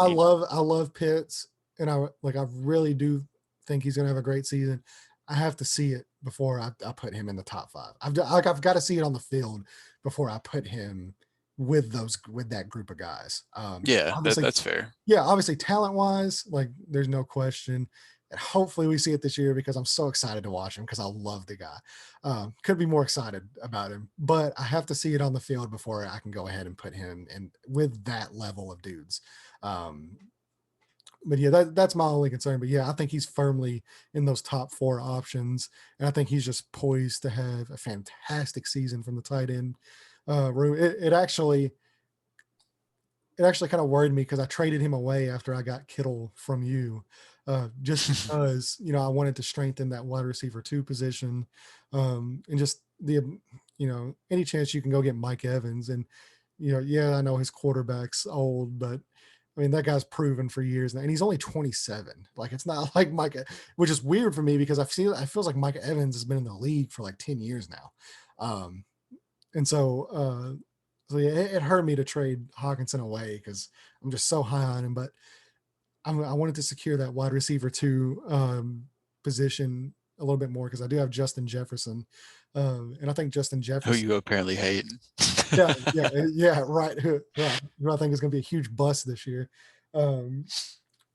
I love Pitts, and I really do think he's gonna have a great season. I have to see it before I put him in the top five. I've got to see it on the field before I put him with that group of guys. yeah, Obviously, that's fair. yeah, obviously talent wise, like there's no question. And hopefully we see it this year because I'm so excited to watch him because I love the guy. Could be more excited about him, but I have to see it on the field before I can go ahead and put him in with that level of dudes. Um, but yeah, that's my only concern. But yeah, I think he's firmly in those top four options, and I think he's just poised to have a fantastic season from the tight end room. It actually kind of worried me because I traded him away after I got Kittle from you, just because I wanted to strengthen that wide receiver two position, and just any chance you can go get Mike Evans, and yeah, I know his quarterback's old, but I mean that guy's proven for years now, and he's only 27. Like it's not like Mike, which is weird for me because I feels like Mike Evans has been in the league for like 10 years now. Um, and so yeah, it hurt me to trade Hawkinson away because I'm just so high on him. But I wanted to secure that wide receiver two position a little bit more because I do have Justin Jefferson, and I think Justin Who Jefferson. you apparently hate. Yeah, right. Who I think is going to be a huge bust this year. Um,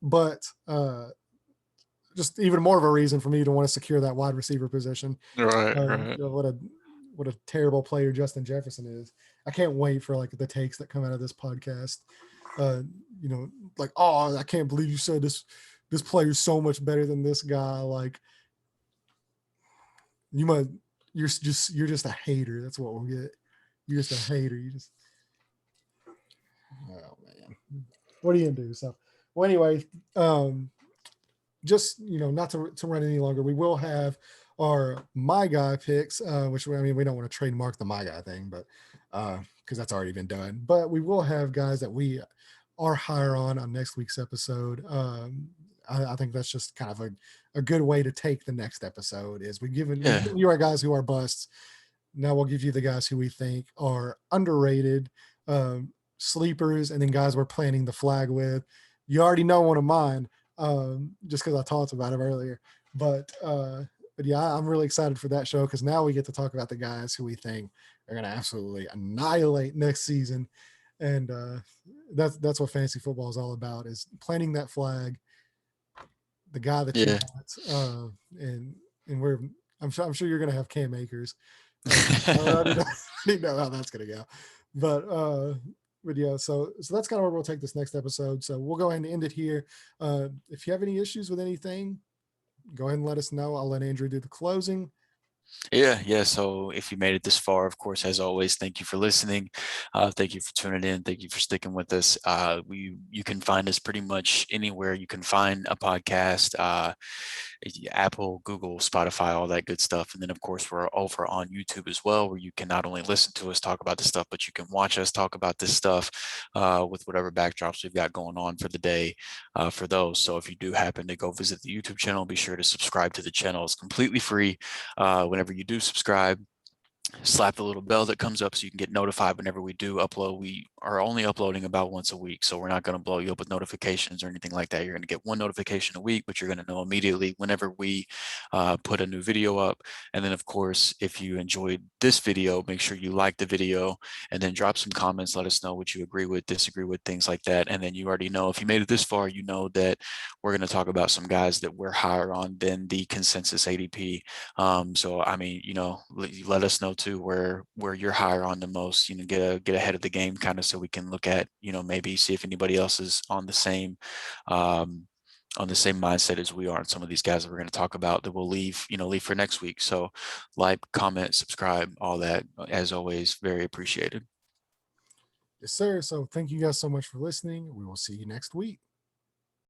but just even more of a reason for me to want to secure that wide receiver position. Right, right. What a terrible player Justin Jefferson is. I can't wait for like the takes that come out of this podcast. Uh, like, oh, I can't believe you said this player's so much better than this guy. Like, you might you're just a hater. That's what we'll get. You're just a hater. You just oh man. What are you gonna do? So well anyway, just not to run any longer, we will have our my guy picks, which I mean we don't want to trademark the my guy thing, but because that's already been done. But we will have guys that we are higher on next week's episode. I think that's just kind of a good way to take the next episode is we've Yeah, given you our guys who are busts. Now we'll give you the guys who we think are underrated, sleepers, and then guys we're planting the flag with. You already know one of mine, just because I talked about him earlier. But yeah, I'm really excited for that show because now we get to talk about the guys who we think are going to absolutely annihilate next season, and that's what fantasy football is all about: is planting that flag, the guy that you yeah. want, and I'm sure you're going to have Cam Akers. I already know, I know how that's going to go, but yeah, so that's kind of where we'll take this next episode. So we'll go ahead and end it here. If you have any issues with anything, go ahead and let us know. I'll let Andrew do the closing. Yeah. So if you made it this far, of course, as always, thank you for listening. Thank you for tuning in. Thank you for sticking with us. You can find us pretty much anywhere you can find a podcast. Apple, Google, Spotify, all that good stuff. And then, of course, we're over on YouTube as well, where you can not only listen to us talk about this stuff, but you can watch us talk about this stuff with whatever backdrops we've got going on for the day for those. So if you do happen to go visit the YouTube channel, be sure to subscribe to the channel. It's completely free. Whenever you do subscribe, slap the little bell that comes up so you can get notified whenever we do upload. We are only uploading about once a week, so we're not going to blow you up with notifications or anything like that. You're going to get one notification a week, but you're going to know immediately whenever we put a new video up. And then, of course, if you enjoyed this video, make sure you like the video and then drop some comments. Let us know what you agree with, disagree with, things like that. And then you already know, if you made it this far, you know that we're going to talk about some guys that we're higher on than the consensus ADP. So I mean, let us know too where you're higher on the most. Get ahead of the game, kind of, so we can look at maybe see if anybody else is um, on the same mindset as we are. And some of these guys that we're going to talk about that we'll leave for next week. So like, comment, subscribe, all that. As always, very appreciated. Yes, sir. So thank you guys so much for listening. We will see you next week.